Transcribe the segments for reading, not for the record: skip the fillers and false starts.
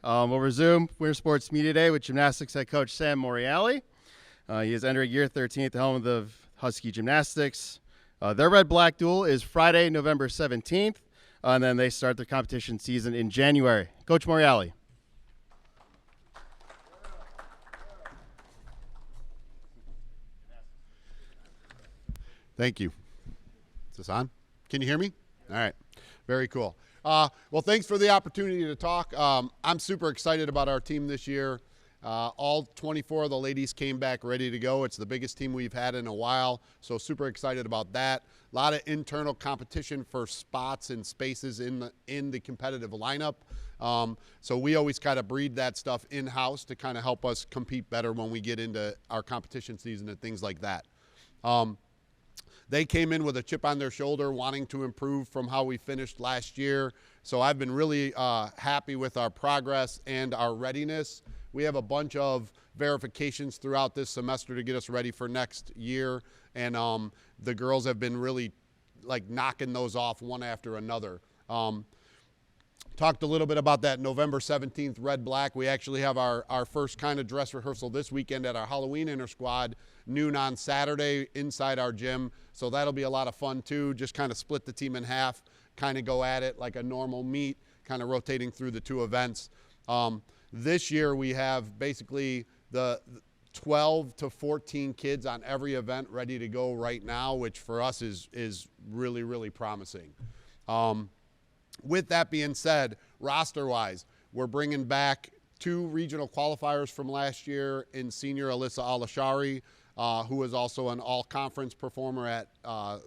We'll resume Winter Sports Media Day with Gymnastics head coach Sam Morreale. He is entering year 13 at the helm of the Husky Gymnastics. Their red-black duel is Friday, November 17th, and then they start their competition season in January. Coach Morreale. Thank you. Is this on? Can you hear me? All right. Very cool. Well, thanks for the opportunity to talk. I'm super excited about our team this year. All 24 of the ladies came back ready to go. It's the biggest team we've had in a while, so super excited about that. A lot of internal competition for spots and spaces in the competitive lineup. So we always kind of breed that stuff in-house to kind of help us compete better when we get into our competition season and things like that. They came in with a chip on their shoulder, wanting to improve from how we finished last year. So I've been really happy with our progress and our readiness. We have a bunch of verifications throughout this semester to get us ready for next year. And the girls have been really like knocking those off one after another. Talked a little bit about that November 17th red-black. We actually have our first kind of dress rehearsal this weekend at our Halloween inter-squad, noon on Saturday inside our gym. So that'll be a lot of fun too. Just kind of split the team in half, kind of go at it like a normal meet, kind of rotating through the two events. This year we have basically the 12 to 14 kids on every event ready to go right now, which for us is really, really promising. With that being said, roster-wise, we're bringing back 2 regional qualifiers from last year in senior Alyssa Alashari, who was also an all-conference performer at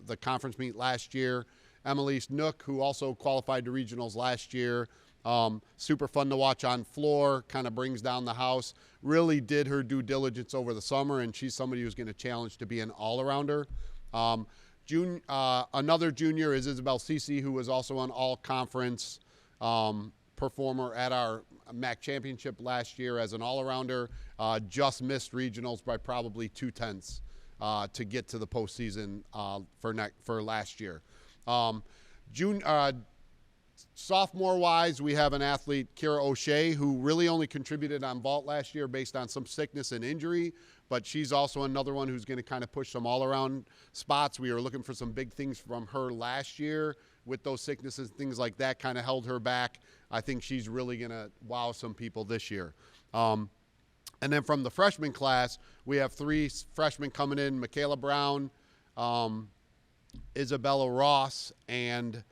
the conference meet last year. Emily Nook, who also qualified to regionals last year. Super fun to watch on floor, kind of brings down the house. Really did her due diligence over the summer, and she's somebody who's going to challenge to be an all-arounder. Another junior is Isabel Cece, who was also an all-conference performer at our MAC championship last year as an all-arounder. Just missed regionals by probably 0.2 to get to the postseason for last year. Sophomore-wise, we have an athlete, Kira O'Shea, who really only contributed on vault last year based on some sickness and injury, but she's also another one who's going to kind of push some all-around spots. We were looking for some big things from her last year with those sicknesses and things like that, kind of held her back. I think she's really going to wow some people this year. And then from the freshman class, we have 3 freshmen coming in, Michaela Brown, Isabella Ross, and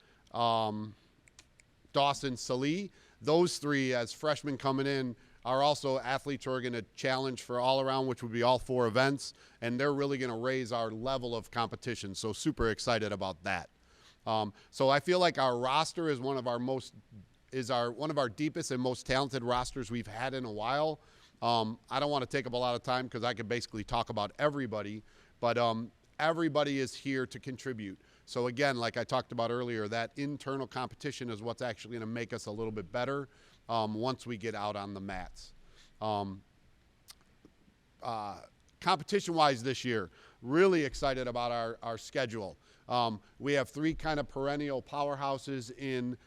Dawson Salih. Those 3 as freshmen coming in are also athletes who are going to challenge for all around, which would be all 4 events, and they're really going to raise our level of competition. So super excited about that. So I feel like our roster is one of our deepest and most talented rosters we've had in a while. I don't want to take up a lot of time because I could basically talk about everybody, but everybody is here to contribute. So again, like I talked about earlier, that internal competition is what's actually going to make us a little bit better once we get out on the mats. Competition-wise this year, really excited about our schedule. We have 3 kind of perennial powerhouses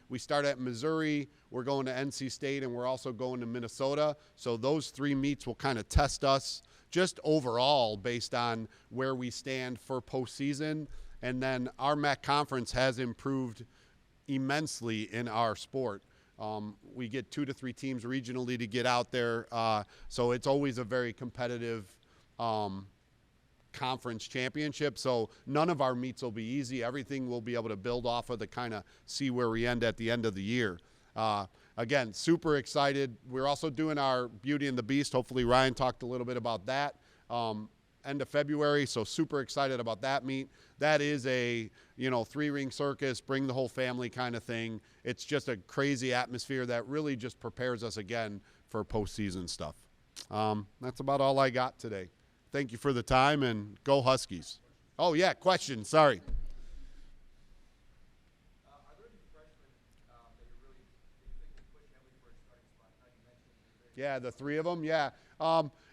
we start at Missouri, we're going to NC State, and we're also going to Minnesota. So those 3 meets will kind of test us just overall based on where we stand for postseason. And then our MAC conference has improved immensely in our sport. We get 2 to 3 teams regionally to get out there. So it's always a very competitive conference championship. So none of our meets will be easy. Everything we'll be able to build off of to kind of see where we end at the end of the year. Again, super excited. We're also doing our Beauty and the Beast. Hopefully Ryan talked a little bit about that. End of February, so super excited about that meet. That is a 3-ring circus, bring the whole family kind of thing. It's just a crazy atmosphere that really just prepares us again for postseason stuff. That's about all I got today. Thank you for the time, and go Huskies. Oh yeah, question, sorry. Are there any freshmen that you think will push heavily for a starting spot? You mentioned Yeah, the 3 of them, yeah.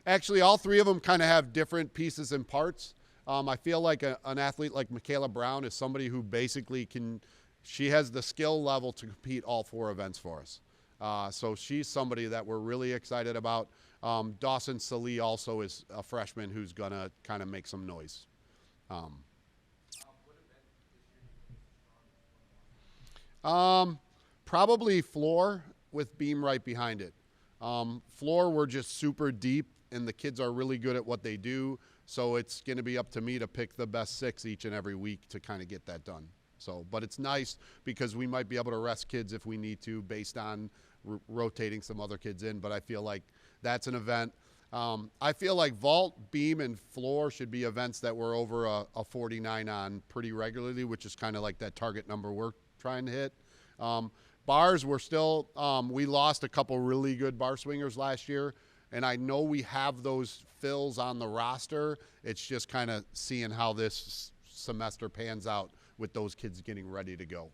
Actually, all 3 of them kind of have different pieces and parts. I feel like an athlete like Michaela Brown is somebody who basically she has the skill level to compete all 4 events for us. So she's somebody that we're really excited about. Dawson Salee also is a freshman who's going to kind of make some noise. Probably floor with beam right behind it. Floor, we're just super deep, and the kids are really good at what they do. So it's going to be up to me to pick the best 6 each and every week to kind of get that done. So, but it's nice because we might be able to rest kids if we need to based on rotating some other kids in. But I feel like that's an event. I feel like vault, beam, and floor should be events that we're over a 49 on pretty regularly, which is kind of like that target number we're trying to hit. Bars, we're still, we lost a couple really good bar swingers last year, and I know we have those fills on the roster. It's just kind of seeing how this semester pans out with those kids getting ready to go.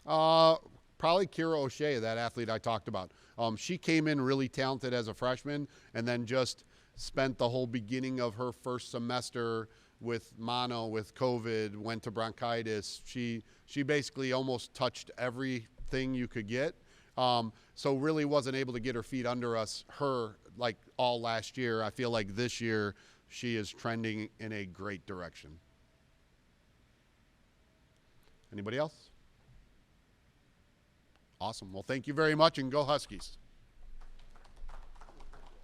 Probably Kira O'Shea, that athlete I talked about. She came in really talented as a freshman and then just spent the whole beginning of her first semester with mono, with COVID, went to bronchitis. She basically almost touched everything you could get. So really wasn't able to get her feet under us, like all last year. I feel like this year she is trending in a great direction. Anybody else? Awesome. Well, thank you very much, and go Huskies.